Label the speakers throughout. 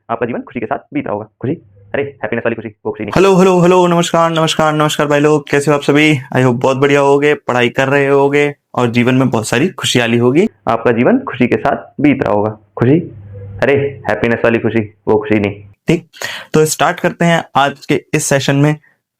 Speaker 1: आपका जीवन खुशी के साथ बीत रहा होगा। खुशी, अरे हैप्पीनेस वाली खुशी, वो खुशी नहीं।
Speaker 2: हेलो हेलो हेलो, नमस्कार नमस्कार नमस्कार भाई लोग, कैसे हो आप सभी। आई होप बहुत बढ़िया होगे, पढ़ाई कर रहे होगे और जीवन में बहुत सारी खुशहाली होगी।
Speaker 1: आपका जीवन खुशी के साथ बीत रहा होगा। खुशी, अरे हैप्पीनेस वाली खुशी, वो खुशी नहीं।
Speaker 2: ठीक, तो स्टार्ट करते हैं आज के इस सेशन में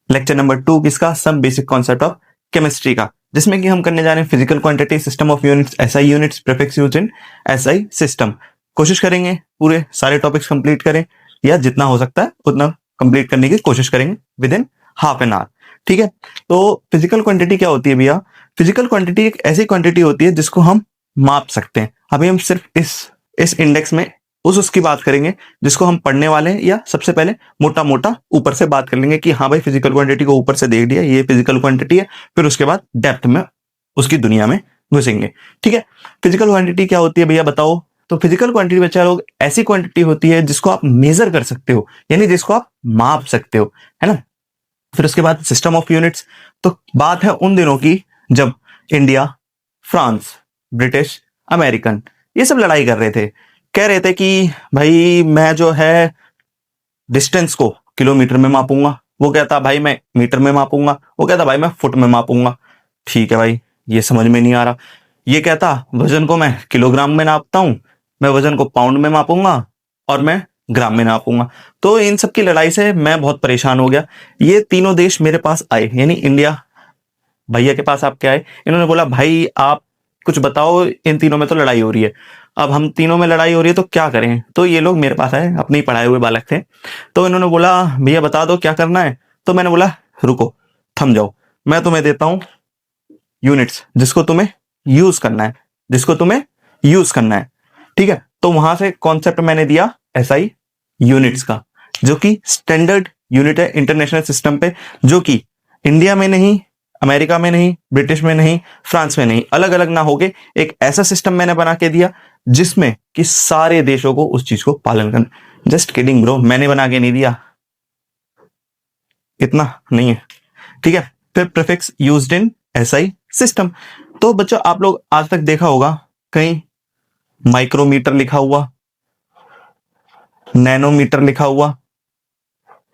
Speaker 2: लेक्चर नंबर 2 किसका, some basic concept of chemistry का, जिसमें कि हम करने जा रहे हैं physical quantity, system of units, SI units, prefix used in SI system. कोशिश करेंगे पूरे सारे टॉपिक्स कंप्लीट करें, या जितना हो सकता है उतना कंप्लीट करने की कोशिश करेंगे with in half an hour. ठीक है, तो फिजिकल क्वांटिटी क्या होती है भैया? फिजिकल क्वांटिटी एक ऐसी क्वांटिटी होती है जिसको हम माप सकते हैं। अभी हम सिर्फ इस इंडेक्स में उसकी बात करेंगे जिसको हम पढ़ने वाले हैं, या सबसे पहले मोटा मोटा ऊपर से बात कर लेंगे कि हाँ भाई फिजिकल क्वांटिटी को ऊपर से देख लिया, ये फिजिकल क्वांटिटी है, फिर उसके बाद डेप्थ में उसकी दुनिया में घुसेंगे। ठीक है, फिजिकल क्वांटिटी क्या होती है भैया बताओ? तो फिजिकल क्वांटिटी बच्चा लोग ऐसी क्वांटिटी होती है जिसको आप मेजर कर सकते हो, यानी जिसको आप माप सकते हो, है ना। फिर उसके बाद सिस्टम ऑफ यूनिट्स, तो बात है उन दिनों की जब इंडिया, फ्रांस, ब्रिटिश, अमेरिकन ये सब लड़ाई कर रहे थे, कह रहे थे कि भाई मैं जो है डिस्टेंस को किलोमीटर में मापूंगा, वो कहता भाई मैं मीटर में मापूंगा, वो कहता भाई मैं फुट में मापूंगा। ठीक है भाई, ये समझ में नहीं आ रहा। ये कहता वजन को मैं किलोग्राम में नापता हूं, मैं वजन को पाउंड में मापूंगा और मैं ग्राम में नापूंगा। तो इन सब की लड़ाई से मैं बहुत परेशान हो गया। ये तीनों देश मेरे पास आए, यानी इंडिया भैया के पास आपके आए, इन्होंने बोला भाई आप कुछ बताओ, इन तीनों में तो लड़ाई हो रही है, अब हम तीनों में लड़ाई हो रही है तो क्या करें। तो ये लोग मेरे पास आए, अपने ही पढ़ाए हुए बालक थे, तो इन्होंने बोला भैया बता दो क्या करना है। तो मैंने बोला रुको, थम जाओ, मैं तुम्हें देता हूं यूनिट्स जिसको तुम्हें यूज करना है, जिसको तुम्हें यूज करना है। ठीक है, तो वहां से कॉन्सेप्ट मैंने दिया एसआई यूनिट्स का, जो कि स्टैंडर्ड यूनिट है इंटरनेशनल सिस्टम पे, जो कि इंडिया में नहीं, अमेरिका में नहीं, ब्रिटिश में नहीं, फ्रांस में नहीं, अलग अलग ना होके एक ऐसा सिस्टम मैंने बना के दिया जिसमें कि सारे देशों को उस चीज को पालन करना। जस्ट किडिंग ब्रो, मैंने बना के नहीं दिया, इतना नहीं है। ठीक है, फिर prefix used in SI system. तो बच्चों आप लोग आज तक देखा होगा कहीं माइक्रोमीटर लिखा हुआ, नैनोमीटर लिखा हुआ,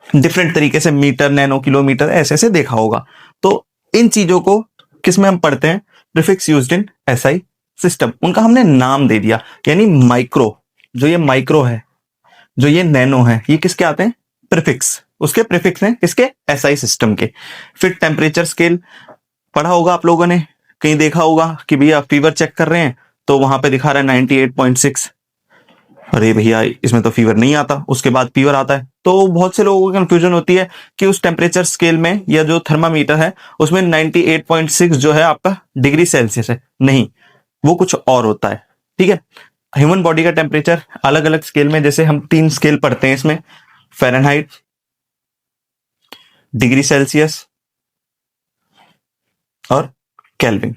Speaker 2: डिफरेंट तरीके से मीटर, नैनो, किलोमीटर ऐसे ऐसे देखा होगा। तो इन चीजों को किसमें हम पढ़ते हैं? Prefix used in SI system. उनका हमने नाम दे दिया, यानी माइक्रो, जो ये माइक्रो है, जो ये नैनो है, ये किसके आते हैं? प्रीफिक्स, उसके प्रीफिक्स हैं किसके? एसआई सिस्टम के। फिर टेम्परेचर स्केल पढ़ा होगा आप लोगों ने, कहीं देखा होगा कि भैया फीवर चेक कर रहे हैं तो वहां पे दिखा रहा है 98.6, अरे भैया इसमें तो फीवर नहीं आता, उसके बाद फीवर आता है। तो बहुत से लोगों को कंफ्यूजन होती है कि उस टेम्परेचर स्केल में या जो थर्मामीटर है उसमें 98.6 जो है आपका डिग्री सेल्सियस है, नहीं, वो कुछ और होता है। ठीक है, ह्यूमन बॉडी का टेम्परेचर अलग अलग स्केल में, जैसे हम 3 स्केल पढ़ते हैं इसमें, फ़ारेनहाइट, डिग्री सेल्सियस और केल्विन,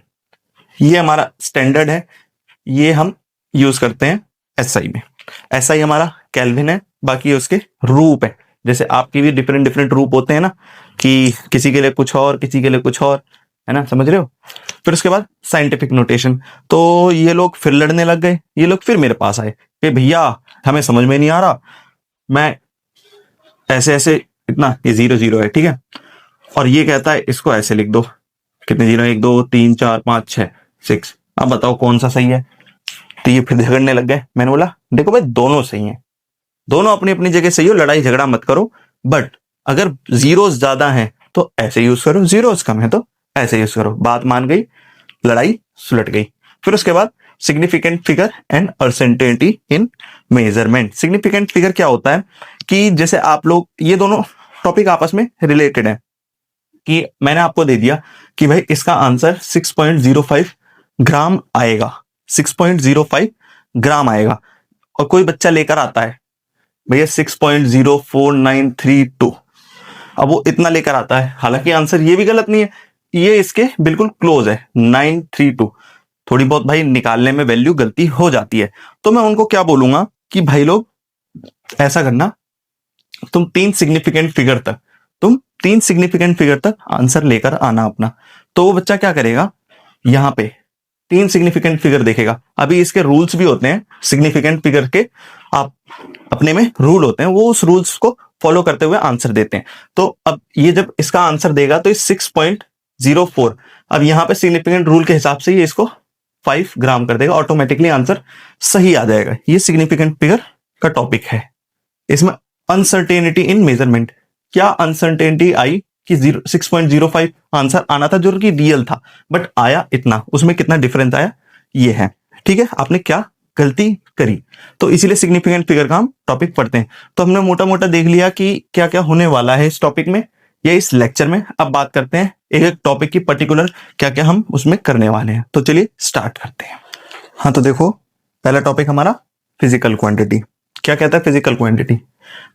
Speaker 2: ये हमारा स्टैंडर्ड है, ये हम यूज करते हैं एसआई में। एसआई हमारा केल्विन है, बाकी उसके रूप है, जैसे आपकी भी डिफरेंट डिफरेंट रूप होते हैं ना, कि किसी के लिए कुछ और, किसी के लिए कुछ और, है ना, समझ रहे हो। फिर उसके बाद साइंटिफिक नोटेशन। तो ये लोग फिर लड़ने लग गए, ये लोग फिर मेरे पास आए कि भैया हमें समझ में नहीं आ रहा, मैं ऐसे ऐसे, इतना ये 0 0 है, ठीक है, और ये कहता है इसको ऐसे लिख दो, कितने 0, 1 2 3 4 5 6 6, अब बताओ कौन सा सही है। तो ये फिर झगड़ने लग गए। मैंने बोला देखो भाई दोनों सही हैं, दोनों अपनी अपनी जगह सही हो, लड़ाई झगड़ा मत करो, बट अगर जीरोस ज्यादा हैं तो ऐसे यूज करो, जीरोस कम है तो ऐसे यूज करो। बात मान गई, लड़ाई सुलट गई। फिर उसके बाद significant figure and uncertainty in measurement. Significant figure क्या होता है कि जैसे आप लोग, ये दोनों टॉपिक आपस में रिलेटेड है, कि मैंने आपको दे दिया कि भाई इसका आंसर 6.05 ग्राम आएगा, 6.05 ग्राम आएगा, और कोई बच्चा लेकर आता है भैया 6.04932, अब वो इतना लेकर आता है, हालांकि आंसर ये भी गलत नहीं है, ये इसके बिल्कुल क्लोज है 932, थोड़ी बहुत भाई निकालने में वैल्यू गलती हो जाती है। तो मैं उनको क्या बोलूंगा कि भाई लोग ऐसा करना, तुम 3 सिग्निफिकेंट फिगर तक आंसर लेकर आना अपना। तो वो बच्चा क्या करेगा, यहां पे 3 सिग्निफिकेंट फिगर देखेगा। अभी इसके रूल्स भी होते हैं सिग्निफिकेंट फिगर के, आप अपने में रूल होते हैं, वो उस रूल्स को फॉलो करते हुए आंसर देते हैं। तो अब ये जब इसका आंसर देगा तो 6.04, अब यहाँ पे सिग्निफिकेंट रूल के हिसाब से ये इसको 5 ग्राम कर देगा, ऑटोमेटिकली आंसर सही आ जाएगा। ये सिग्निफिकेंट फिगर का टॉपिक है। इसमें अनसर्टेनिटी इन मेजरमेंट, क्या अनसर्टेनिटी आई कि 6.05 आंसर आना था जो कि रियल था, बट आया इतना, उसमें कितना डिफरेंस आया ये है। ठीक है, आपने क्या गलती करी, तो इसीलिए सिग्निफिकेंट फिगर का हम टॉपिक पढ़ते हैं। तो हमने मोटा मोटा देख लिया कि क्या क्या होने वाला है इस टॉपिक में या इस लेक्चर में। अब बात करते हैं एक एक टॉपिक की पर्टिकुलर क्या क्या हम उसमें करने वाले हैं। तो चलिए स्टार्ट करते हैं। हाँ, तो देखो पहला टॉपिक हमारा फिजिकल क्वांटिटी। क्या कहता है physical quantity?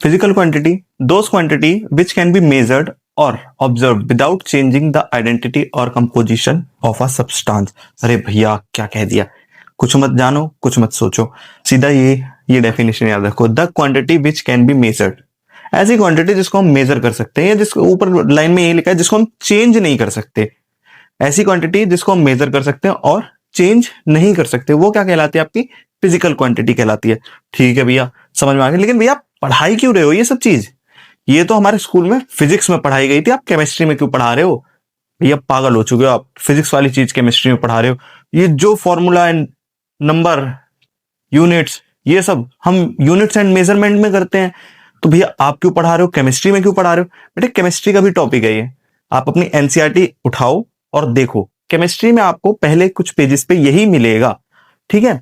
Speaker 2: Physical quantity those quantity which can be measured और observe without changing the identity और कंपोजिशन ऑफ अ सब्सटेंस। अरे भैया क्या कह दिया, कुछ मत जानो कुछ मत सोचो, सीधा ये डेफिनेशन याद रखो। The quantity which can be measured, ऐसी क्वांटिटी जिसको हम मेजर कर सकते हैं, या जिसको ऊपर लाइन में ये लिखा है जिसको हम चेंज नहीं कर सकते। ऐसी क्वांटिटी जिसको हम मेजर कर सकते हैं और चेंज नहीं कर सकते, वो क्या कहलाती है? आपकी फिजिकल क्वांटिटी कहलाती है। ठीक है भैया, समझ में आ गया। लेकिन भैया पढ़ाई क्यों रहे हो ये सब चीज? ये तो हमारे स्कूल में फिजिक्स में पढ़ाई गई थी, आप केमिस्ट्री में क्यों पढ़ा रहे हो? भैया पागल हो चुके हो आप, फिजिक्स वाली चीज केमिस्ट्री में पढ़ा रहे हो। ये जो फॉर्मूला एंड नंबर, यूनिट्स, ये सब हम यूनिट्स एंड मेजरमेंट में करते हैं, तो भैया आप क्यों पढ़ा रहे हो? केमिस्ट्री में क्यों पढ़ा रहे हो? बेटे केमिस्ट्री का भी टॉपिक है ये, आप अपनी एनसीईआरटी उठाओ और देखो, केमिस्ट्री में आपको पहले कुछ पेजेस पे यही मिलेगा। ठीक है,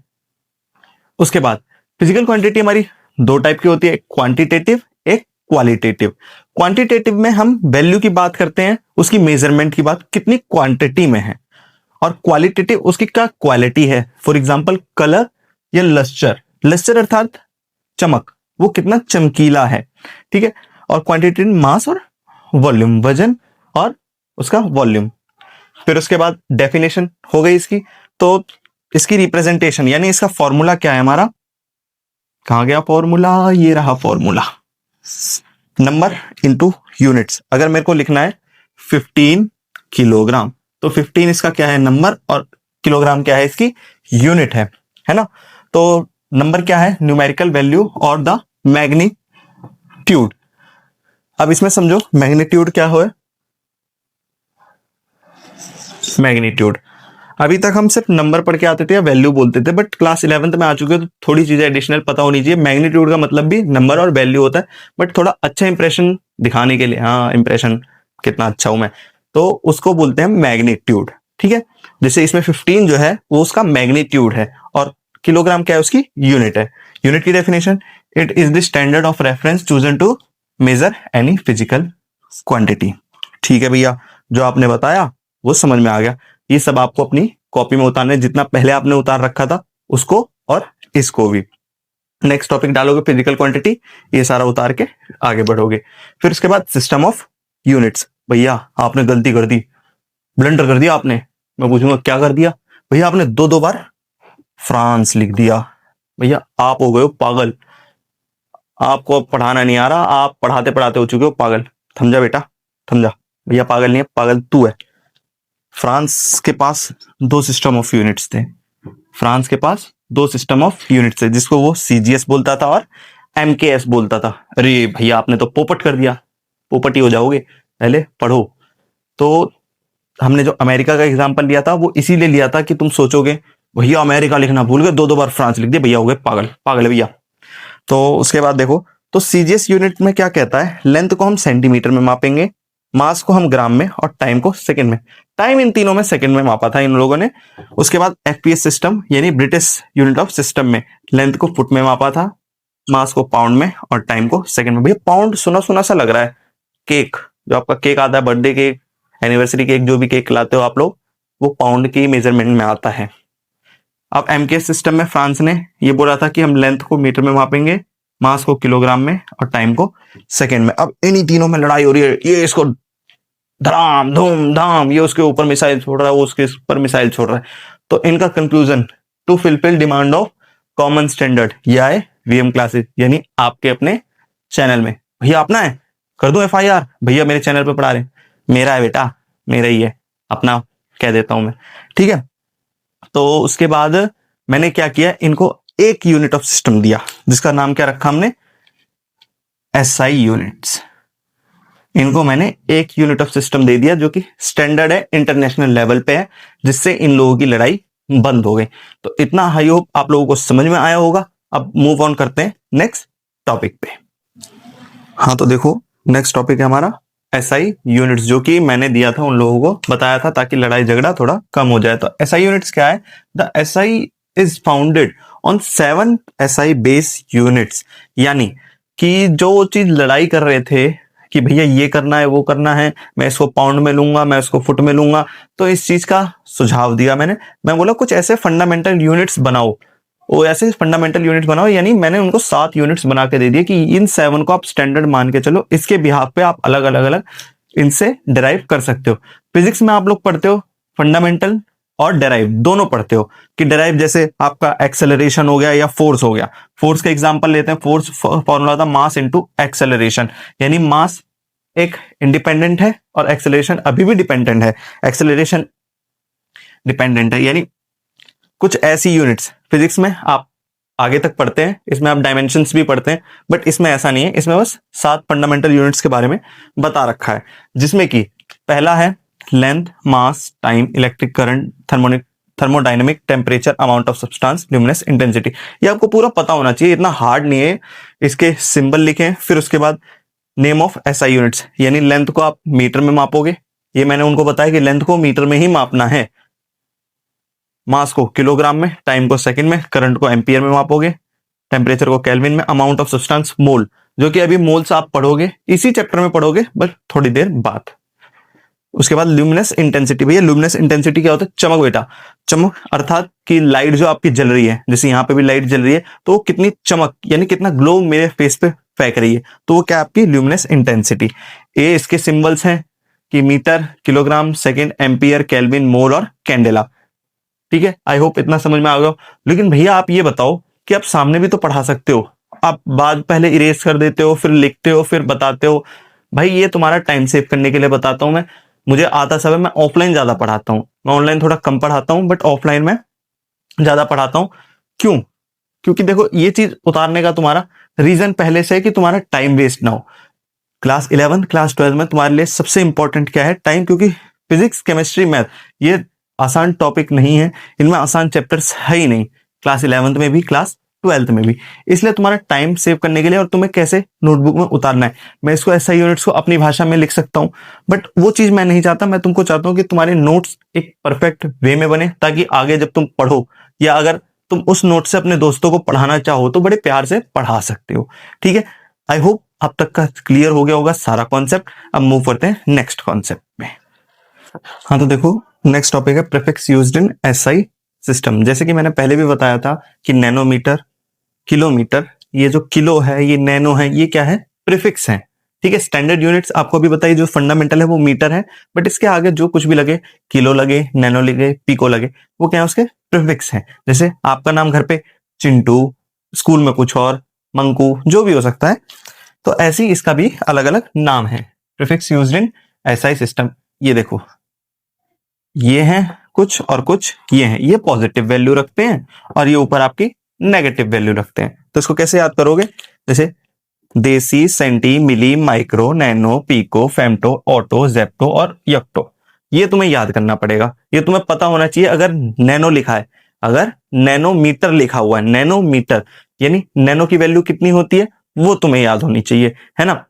Speaker 2: उसके बाद फिजिकल क्वांटिटी हमारी दो टाइप की होती है, एक क्वांटिटेटिव एक क्वालिटेटिव। क्वांटिटेटिव में हम वैल्यू की बात करते हैं, उसकी मेजरमेंट की बात कितनी क्वांटिटी में है, और क्वालिटेटिव उसकी क्या क्वालिटी है। फॉर एग्जांपल कलर या लस्टर, लस्टर अर्थात चमक, वो कितना चमकीला है। ठीक है, और क्वांटिटेटिव मास और वॉल्यूम, वजन और उसका वॉल्यूम। फिर उसके बाद डेफिनेशन हो गई इसकी, तो इसकी रिप्रेजेंटेशन यानी इसका फॉर्मूला क्या है हमारा, कहां गया फॉर्मूला, ये रहा फॉर्मूला, नंबर इनटू यूनिट्स। अगर मेरे को लिखना है 15 किलोग्राम, तो 15 इसका क्या है? नंबर, और किलोग्राम क्या है? इसकी यूनिट है ना। तो नंबर क्या है? न्यूमेरिकल वैल्यू और द मैग्नीट्यूड। अब इसमें समझो मैग्नीट्यूड क्या हो, मैग्नीट्यूड अभी तक हम सिर्फ नंबर पढ़ के आते थे या वैल्यू बोलते थे, बट क्लास 11th में आ चुके हैं तो थोड़ी चीजें एडिशनल पता होनी चाहिए। मैग्नीट्यूड का मतलब भी नंबर और वैल्यू होता है, बट थोड़ा अच्छा इंप्रेशन दिखाने के लिए, हाँ इंप्रेशन कितना अच्छा हूं मैं, तो उसको बोलते हैं मैग्नीट्यूड। ठीक है, जैसे इसमें 15 जो है वो उसका मैग्नीट्यूड है, और किलोग्राम क्या है? उसकी यूनिट है। यूनिट की definition, it is the standard of reference chosen to measure any physical quantity. ठीक है भैया, जो आपने बताया वो समझ में आ गया। ये सब आपको अपनी कॉपी में उतारने, जितना पहले आपने उतार रखा था उसको और इसको भी। नेक्स्ट टॉपिक डालोगे फिजिकल क्वांटिटी, ये सारा उतार के आगे बढ़ोगे। फिर उसके बाद सिस्टम ऑफ यूनिट्स। भैया आपने गलती कर दी, ब्लंडर कर दिया आपने। मैं पूछूंगा क्या कर दिया? भैया आपने दो बार फ्रांस लिख दिया। भैया आप हो गए हो पागल, आपको अब पढ़ाना नहीं आ रहा, आप पढ़ाते पढ़ाते हो चुके हो पागल। समझा बेटा, समझा? भैया पागल नहीं है, पागल तू है। फ्रांस के पास दो सिस्टम ऑफ यूनिट्स थे, फ्रांस के पास दो सिस्टम ऑफ यूनिट्स थे, जिसको वो सीजीएस बोलता था और एमकेएस बोलता था। अरे भैया आपने तो पोपट कर दिया, पोपट ही हो जाओगे, पहले पढ़ो। तो हमने जो अमेरिका का एग्जांपल लिया था वो इसीलिए लिया था कि तुम सोचोगे भैया अमेरिका लिखना भूल गए, दो बार फ्रांस लिख दिया, भैया हो गए पागल, पागल है भैया। तो उसके बाद देखो, तो सीजीएस यूनिट में क्या कहता है, लेंथ को हम सेंटीमीटर में मापेंगे, मास को हम ग्राम में, और टाइम को सेकंड में। टाइम इन तीनों में सेकंड में मापा था इन लोगों ने। उसके बाद एफपीएस सिस्टम यानी ब्रिटिश यूनिट ऑफ सिस्टम में लेंथ को फुट में मापा था, मास को पाउंड में और टाइम को सेकंड में। भैया पाउंड सुना सुना सा लग रहा है। केक, जो आपका केक आता है, बर्थडे केक, एनिवर्सरी केक, जो भी केक खिलाते हो आप लोग, वो पाउंड की मेजरमेंट में आता है। अब एमकेएस सिस्टम में फ्रांस ने ये बोला था कि हम लेंथ को मीटर में मापेंगे, मास को किलोग्राम में और टाइम को सेकंड में। अब इन्हीं तीनों में लड़ाई हो रही है, ये इसको धड़ाम धूम धाम, ये उसके ऊपर मिसाइल छोड़ रहा है, वो उसके ऊपर मिसाइल छोड़ रहा है। तो इनका conclusion, to fulfil demand of common standard, ये आए वीएम क्लासेस, यानी आपके अपने चैनल में। भैया अपना है, कर दूं एफआईआर? भैया मेरे चैनल पे पढ़ा रहे, मेरा है बेटा, मेरा ही है, अपना कह देता हूं मैं। ठीक है, तो उसके बाद मैंने क्या किया, इनको एक यूनिट ऑफ सिस्टम दिया जिसका नाम क्या रखा हमने, एसआई यूनिट्स। इनको मैंने एक यूनिट ऑफ सिस्टम दे दिया जो कि स्टैंडर्ड है, इंटरनेशनल लेवल पे है, जिससे इन लोगों की लड़ाई बंद हो गई। तो इतना हाई होप आप लोगों को समझ में आया होगा। अब मूव ऑन करते हैं नेक्स्ट टॉपिक पे। हाँ तो देखो, नेक्स्ट टॉपिक है हमारा एसआई यूनिट्स, जो कि मैंने दिया था, उन लोगों को बताया था ताकि लड़ाई झगड़ा थोड़ा कम हो जाए। तो एसआई यूनिट्स क्या है? The SI is founded on 7 SI base units, यानी कि जो चीज लड़ाई कर रहे थे कि भैया ये करना है वो करना है, मैं इसको पाउंड में लूंगा, मैं इसको फुट में लूंगा, तो इस चीज का सुझाव दिया मैंने। मैं बोला कुछ ऐसे फंडामेंटल यूनिट्स बनाओ, वो ऐसे फंडामेंटल यूनिट्स बनाओ, यानी मैंने उनको 7 यूनिट्स बना के दे दिए कि इन 7 को आप स्टैंडर्ड मान के चलो, इसके बिहाफ पे आप अलग अलग अलग इनसे डिराइव कर सकते हो। फिजिक्स में आप लोग पढ़ते हो फंडामेंटल और डेराइव दोनों पढ़ते हो, कि डेराइव जैसे आपका एक्सेलरेशन हो गया या फोर्स हो गया। फोर्स का एग्जांपल लेते हैं, फोर्स फॉर्मूला था मास इनटू एक्सेलरेशन, यानी मास एक इंडिपेंडेंट है और एक्सेलरेशन अभी भी डिपेंडेंट है, एक्सेलरेशन डिपेंडेंट है। यानी कुछ ऐसी यूनिट्स फिजिक्स में आप आगे तक पढ़ते हैं, इसमें आप डायमेंशंस भी पढ़ते हैं, बट इसमें ऐसा नहीं है। इसमें बस 7 फंडामेंटल यूनिट्स के बारे में बता रखा है, जिसमें कि पहला है length, mass, time, electric current, thermodynamic, temperature, amount of substance, luminous intensity. ये आपको पूरा पता होना चाहिए, इतना हार्ड नहीं है। इसके सिंबल लिखे, फिर उसके बाद नेम ऑफ एसआई यूनिट्स, यानी लेंथ को आप मीटर में मापोगे, ये मैंने उनको बताया कि लेंथ को मीटर में ही मापना है, मास को किलोग्राम में, टाइम को सेकंड में, करंट को एम्पियर में मापोगे, टेम्परेचर को केल्विन में, अमाउंट ऑफ सब्सटेंस मोल, जो कि अभी मोल्स आप पढ़ोगे, इसी चैप्टर में पढ़ोगे बस थोड़ी देर बाद। उसके बाद ल्यूमिनेस इंटेंसिटी। भैया ल्यूमिनेस इंटेंसिटी क्या होता है? चमक बेटा, चमक अर्थात कि लाइट जो आपकी जल रही है, जैसे यहाँ पे भी लाइट जल रही है, तो कितनी चमक यानी कितना ग्लो मेरे फेस पे फेंक रही है, तो वो क्या आपकी ल्यूमिनेस इंटेंसिटी। ये इसके सिंबल्स हैं कि metre, kilogram, second, ampere, kelvin, mole और कैंडेला। ठीक है, आई होप इतना समझ में आ गया। लेकिन भैया आप ये बताओ कि आप सामने भी तो पढ़ा सकते हो, आप बाद पहले इरेज कर देते हो, फिर लिखते हो, फिर बताते हो। भाई ये तुम्हारा टाइम सेव करने के लिए बताता हूं मैं, मुझे आता सब है, मैं ऑफलाइन ज्यादा पढ़ाता हूँ, मैं ऑनलाइन थोड़ा कम पढ़ाता हूँ, बट ऑफलाइन में ज्यादा पढ़ाता हूँ। क्यों? क्योंकि देखो ये चीज उतारने का तुम्हारा रीजन पहले से है कि तुम्हारा टाइम वेस्ट ना हो। क्लास 11 क्लास 12 में तुम्हारे लिए सबसे इंपॉर्टेंट क्या है? टाइम, क्योंकि फिजिक्स, केमिस्ट्री, मैथ ये आसान टॉपिक नहीं है, इनमें आसान चैप्टर्स है ही नहीं, क्लास 11th में भी, क्लास 12th में भी। इसलिए तुम्हारा टाइम सेव करने के लिए और तुम्हें कैसे नोटबुक में उतारना है, मैं इसको ऐसा यूनिट्स को अपनी भाषा में लिख सकता हूं, बट वो चीज मैं नहीं चाहता। मैं तुमको चाहता हूं कि तुम्हारे नोट्स एक परफेक्ट वे में बने, ताकि आगे जब तुम पढ़ो, या अगर तुम उस नोट से अपने दोस्तों को पढ़ाना चाहो तो बड़े प्यार से पढ़ा सकते हो। ठीक है, आई होप अब तक का क्लियर हो गया होगा सारा कॉन्सेप्ट। अब मूव करते हैं नेक्स्ट कॉन्सेप्ट में। हाँ तो देखो, नेक्स्ट टॉपिक है prefix used in SI system. जैसे कि मैंने पहले भी बताया था कि नैनोमीटर, किलोमीटर, ये जो किलो है, ये नैनो है, ये क्या है? प्रीफिक्स है। ठीक है, स्टैंडर्ड यूनिट्स आपको भी बताइए, जो फंडामेंटल है वो मीटर है, बट इसके आगे जो कुछ भी लगे, किलो लगे, नैनो लगे, पिको लगे, वो क्या है? उसके प्रीफिक्स है। जैसे आपका नाम घर पे चिंटू, स्कूल में कुछ और, मंकू, जो भी हो सकता है, तो ऐसी इसका भी अलग अलग नाम है। Prefix used in SI system. ये देखो, ये हैं कुछ और कुछ ये हैं, ये पॉजिटिव वैल्यू रखते हैं और ये ऊपर आपकी नेगेटिव वैल्यू रखते हैं। तो इसको कैसे याद करोगे? जैसे deci, centi, milli, micro, nano, pico, femto, atto, zepto और यक्टो, ये तुम्हें याद करना पड़ेगा। ये तुम्हें पता होना चाहिए। अगर नैनो लिखा है, अगर नैनोमीटर लिखा हुआ है, नैनोमीटर यानी नैनो की वैल्यू कितनी होती है वो तुम्हें याद होनी चाहिए, है ना।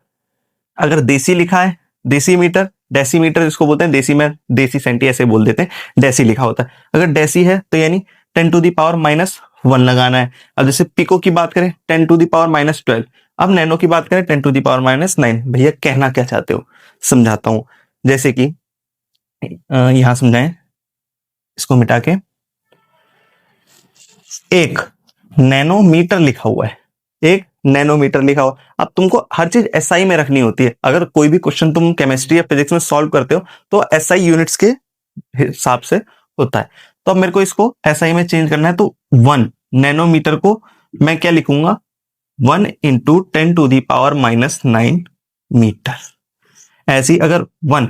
Speaker 2: अगर देसी लिखा है, देसी मीटर, डेसीमीटर जिसको बोलते हैं, देसी में देसी सेंटी ऐसे बोल देते हैं, डेसी लिखा होता है। अगर डेसी है तो यानी 10⁻⁻1 लगाना है। अब जैसे पिको की बात करें 10⁻⁻12, अब नैनो की बात करें 10⁻⁻9। भैया कहना क्या चाहते हो समझाता हूं। जैसे कि यहां समझाएं, इसको मिटा के, एक नैनोमीटर लिखा हुआ है, एक नैनोमीटर लिखा हुआ। अब तुमको हर चीज एसआई में रखनी होती है। अगर कोई भी क्वेश्चन तुम केमिस्ट्री या फिजिक्स में सॉल्व करते हो तो एसआई यूनिट्स के हिसाब से होता है। तो अब मेरे को इसको एसआई में चेंज करना है, तो 1 नैनोमीटर को मैं क्या लिखूंगा? 1 × 10⁻⁻9 मीटर। ऐसी अगर 1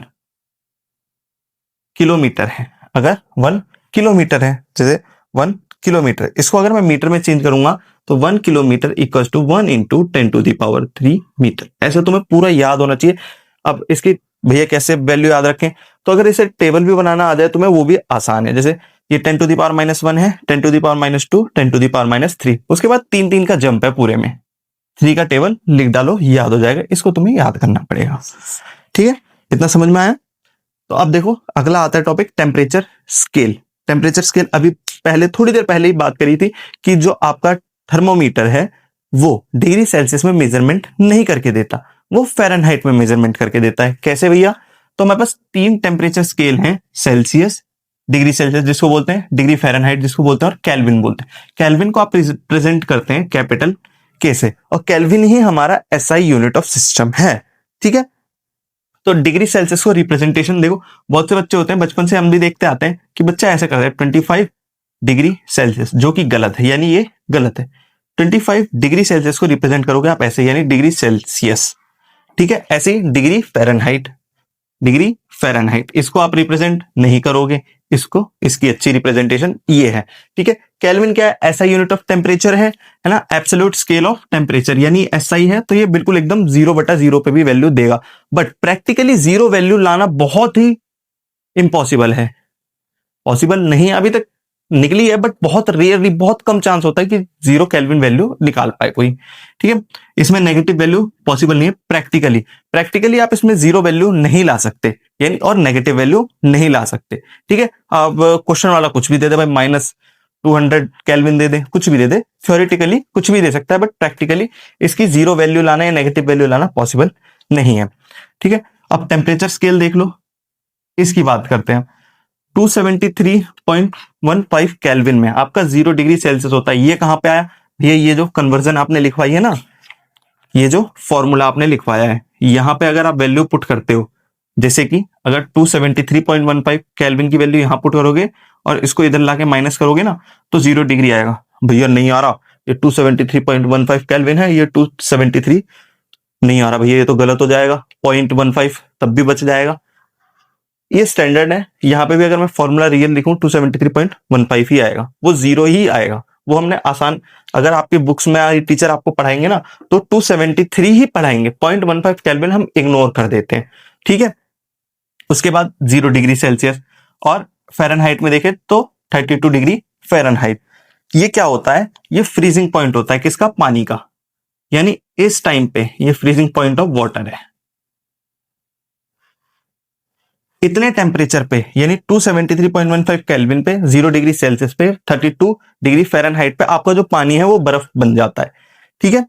Speaker 2: किलोमीटर है, अगर 1 किलोमीटर है, जैसे 1 किलोमीटर, इसको अगर मैं मीटर में चेंज करूंगा तो 1 kilometre equal to 1 into 10⁻³ metre. ऐसे तुम्हें पूरा याद होना चाहिए। अब इसकी भैया कैसे वैल्यू याद रखें, तो अगर इसे टेबल भी बनाना आ जाए तुम्हें वो भी आसान है। जैसे ये 10⁻⁻1 है, 10⁻², 10⁻³ उसके बाद 3 का जंप है पूरे में, 3 का टेबल लिख डालो, याद हो जाएगा। इसको तुम्हें याद करना पड़ेगा। ठीक है, इतना समझ में आया। तो अब देखो अगला आता है topic temperature scale. Temperature scale अभी पहले थोड़ी देर पहले ही बात करी थी कि जो आपका थर्मोमीटर है वो डिग्री सेल्सियस में मेजरमेंट नहीं करके देता, वो फ़ारेनहाइट में मेजरमेंट करके देता है। कैसे भैया, तो हमारे पास 3 टेम्परेचर स्केल हैं, सेल्सियस, डिग्री सेल्सियस जिसको बोलते हैं, डिग्री फ़ारेनहाइट जिसको बोलते हैं, और केल्विन बोलते हैं। केल्विन को आप प्रेजेंट करते हैं कैपिटल के से, और केल्विन ही हमारा एसआई यूनिट ऑफ सिस्टम है। ठीक है, तो डिग्री सेल्सियस को रिप्रेजेंटेशन देखो, बहुत से बच्चे होते हैं, बचपन से हम भी देखते आते हैं कि बच्चा ऐसे करता है 25 डिग्री सेल्सियस, जो कि गलत है, यानी ये गलत है। 25 डिग्री सेल्सियस को रिप्रेजेंट करोगे आप ऐसे, यानी डिग्री सेल्सियस। ठीक है, ऐसे ही डिग्री फ़ारेनहाइट, डिग्री फ़ारेनहाइट इसको आप रिप्रेजेंट नहीं करोगे, इसको, इसकी अच्छी रिप्रेजेंटेशन ये है। ठीक है, केल्विन क्या है, ऐसा यूनिट ऑफ टेम्परेचर है ना, एब्सोल्यूट स्केल ऑफ टेम्परेचर, यानी एसआई है, तो ये बिल्कुल एकदम 0/0 पे भी वैल्यू देगा। बट प्रैक्टिकली 0 वैल्यू लाना बहुत ही इम्पॉसिबल है, पॉसिबल नहीं अभी तक निकली है, बट बहुत रेयरली, बहुत कम चांस होता है कि 0 केल्विन वैल्यू निकाल पाए कोई। ठीक है, इसमें नेगेटिव वैल्यू पॉसिबल नहीं है प्रैक्टिकली आप इसमें 0 वैल्यू नहीं ला सकते, यानी और नेगेटिव वैल्यू नहीं ला सकते। ठीक है, अब क्वेश्चन वाला कुछ भी दे दे भाई, -200 केल्विन दे दे, कुछ भी दे दे, थ्योरेटिकली कुछ भी दे सकता है, बट प्रैक्टिकली इसकी 0 वैल्यू लाना या नेगेटिव वैल्यू लाना पॉसिबल नहीं है। ठीक है, अब टेम्परेचर स्केल देख लो, इसकी बात करते हैं। 273.15 केल्विन में आपका 0 डिग्री सेल्सियस होता है। ये कहां पे आया भैया, ये जो कन्वर्जन आपने लिखवाई है ना, ये जो फॉर्मूला आपने लिखवाया है, यहां पे अगर आप वैल्यू पुट करते हो, जैसे कि अगर 273.15 केल्विन की वैल्यू यहां पुट करोगे और इसको इधर लाके माइनस करोगे ना, तो 0 डिग्री आएगा। भैया नहीं आ रहा, ये 273.15 केल्विन है, ये 273 नहीं आ रहा भैया, ये तो गलत हो जाएगा, 0.15 तब भी बच जाएगा। ये स्टैंडर्ड है, यहाँ पे भी अगर मैं फॉर्मूला रियल लिखूं 273.15 ही आएगा, वो 0 ही आएगा। वो हमने आसान, अगर आपकी बुक्स में टीचर आपको पढ़ाएंगे ना तो 273 ही पढ़ाएंगे, 0.15 केल्विन हम इग्नोर कर देते हैं। ठीक है, उसके बाद 0 डिग्री सेल्सियस, और फ़ारेनहाइट में देखें तो 32 डिग्री फ़ारेनहाइट। ये क्या होता है, ये फ्रीजिंग पॉइंट होता है किसका, पानी का, यानी इस टाइम पे ये फ्रीजिंग पॉइंट ऑफ वाटर है। इतने टेम्परेचर पे, यानी 273.15 केल्विन पे, 0 डिग्री सेल्सियस पे, 32 डिग्री फ़ारेनहाइट पे आपका जो पानी है वो बर्फ बन जाता है। ठीक है,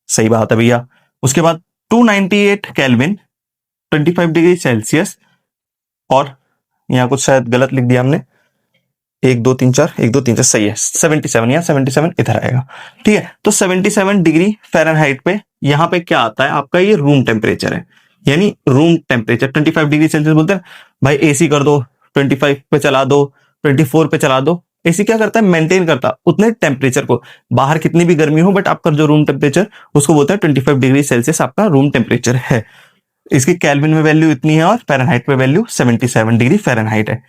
Speaker 2: सही बात है भैया। उसके बाद 298 केल्विन, 25 डिग्री सेल्सियस, और यहाँ कुछ शायद गलत लिख दिया हमने, 1 2 3 4, 1 2 3 4 सही है, 77, या 77 इधर आएगा। ठीक है, तो 77 डिग्री फ़ारेनहाइट पे यहाँ पे क्या आता है आपका, ये रूम टेम्परेचर है, यानी रूम टेम्परेचर 25 डिग्री सेल्सियस बोलते हैं भाई, एसी कर दो 25 पे चला दो, 24 पे चला दो। एसी क्या करता है, मेंटेन करता है उतने टेम्परेचर को, बाहर कितनी भी गर्मी हो, बट आपका जो रूम टेम्परेचर उसको बोलते हैं 25 डिग्री सेल्सियस आपका रूम टेम्परेचर है। इसकी केल्विन में वैल्यू इतनी है और फ़ारेनहाइट में वैल्यू 77 डिग्री फ़ारेनहाइट है।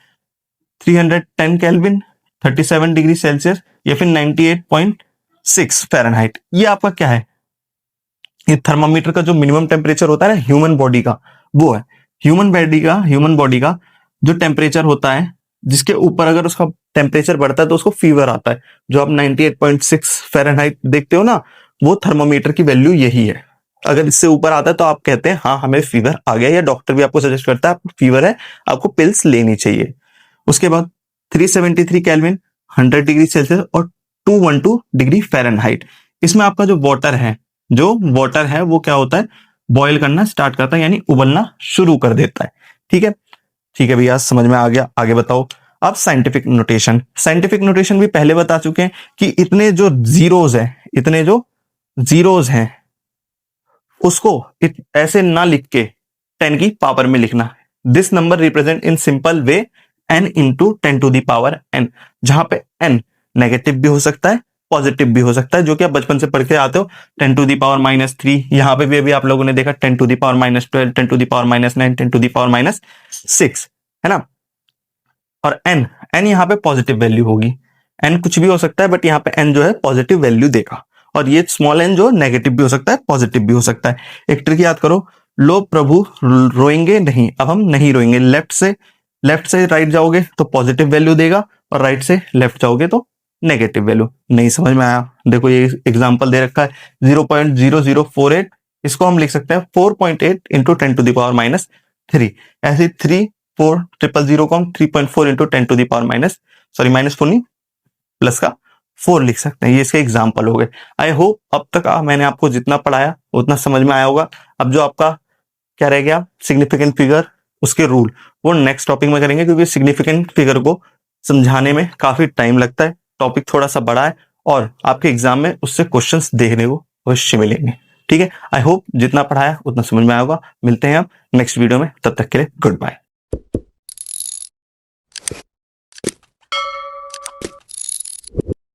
Speaker 2: 310 केल्विन, 37 डिग्री सेल्सियस, या फिर 98.6 फ़ारेनहाइट, ये आपका क्या है, ये थर्मामीटर का जो मिनिमम टेम्परेचर होता है ना ह्यूमन बॉडी का, वो है ह्यूमन बॉडी का जो टेम्परेचर होता है, जिसके ऊपर अगर उसका टेम्परेचर बढ़ता है तो उसको फीवर आता है। जो आप 98.6 फ़ारेनहाइट देखते हो ना, वो थर्मामीटर की वैल्यू यही है। अगर इससे ऊपर आता है तो आप कहते हैं हाँ हमें फीवर आ गया, या डॉक्टर भी आपको सजेस्ट करता है आपको फीवर है, आपको पिल्स लेनी चाहिए। उसके बाद 373 केल्विन, 100 डिग्री सेल्सियस, और 212 डिग्री फ़ारेनहाइट। इसमें आपका जो वाटर है वो क्या होता है, बॉयल करना स्टार्ट करता है, यानी उबलना शुरू कर देता है। ठीक है भैया, समझ में आ गया। आगे बताओ। अब साइंटिफिक नोटेशन भी पहले बता चुके हैं कि इतने जो जीरोज हैं उसको ऐसे ना लिख के 10 की पावर में लिखना। This number represent in simple way n into 10 to the power n, जहां पे n नेगेटिव भी हो सकता है, पॉजिटिव भी हो सकता है, जो कि आप बचपन से पढ़ के आते हो। 10 टू दी पावर -3, यहाँ पे भी अभी आप लोगों ने देखा 10 to the power -12, 10 to the power -9, 10 to the power -6, है ना। और n यहाँ पे पॉजिटिव वैल्यू होगी, एन कुछ भी हो सकता है, बट यहाँ पे एन जो है पॉजिटिव वैल्यू देगा, और ये स्मॉल एन जो नेगेटिव भी हो सकता है, पॉजिटिव भी हो सकता है। एक ट्रिक याद करो, लो प्रभु रोएंगे नहीं, अब हम नहीं रोएंगे। लेफ्ट से राइट जाओगे तो पॉजिटिव वैल्यू देगा, और राइट से लेफ्ट जाओगे तो नेगेटिव वैल्यू। नहीं समझ में आया, देखो ये एग्जांपल दे रखा है 0.0048, इसको हम लिख सकते हैं 4.8 इंटू 10⁻³ ऐसे 3,4,000 को हम 3.4 इंटू 10⁻⁻, माइनस 4 नहीं, प्लस का 4 लिख सकते हैं। ये इसके एग्जाम्पल हो गए। आई होप अब तक मैंने आपको जितना पढ़ाया उतना समझ में आया होगा। अब जो आपका क्या रह गया, सिग्निफिकेंट फिगर, उसके रूल, वो नेक्स्ट टॉपिक में करेंगे, क्योंकि सिग्निफिकेंट फिगर को समझाने में काफी टाइम लगता है, टॉपिक थोड़ा सा बड़ा है, और आपके एग्जाम में उससे क्वेश्चंस देखने को अवश्य मिलेंगे। ठीक है, आई होप जितना पढ़ाया उतना समझ में आया होगा। मिलते हैं अब नेक्स्ट वीडियो में, तब तक के लिए गुड बाय।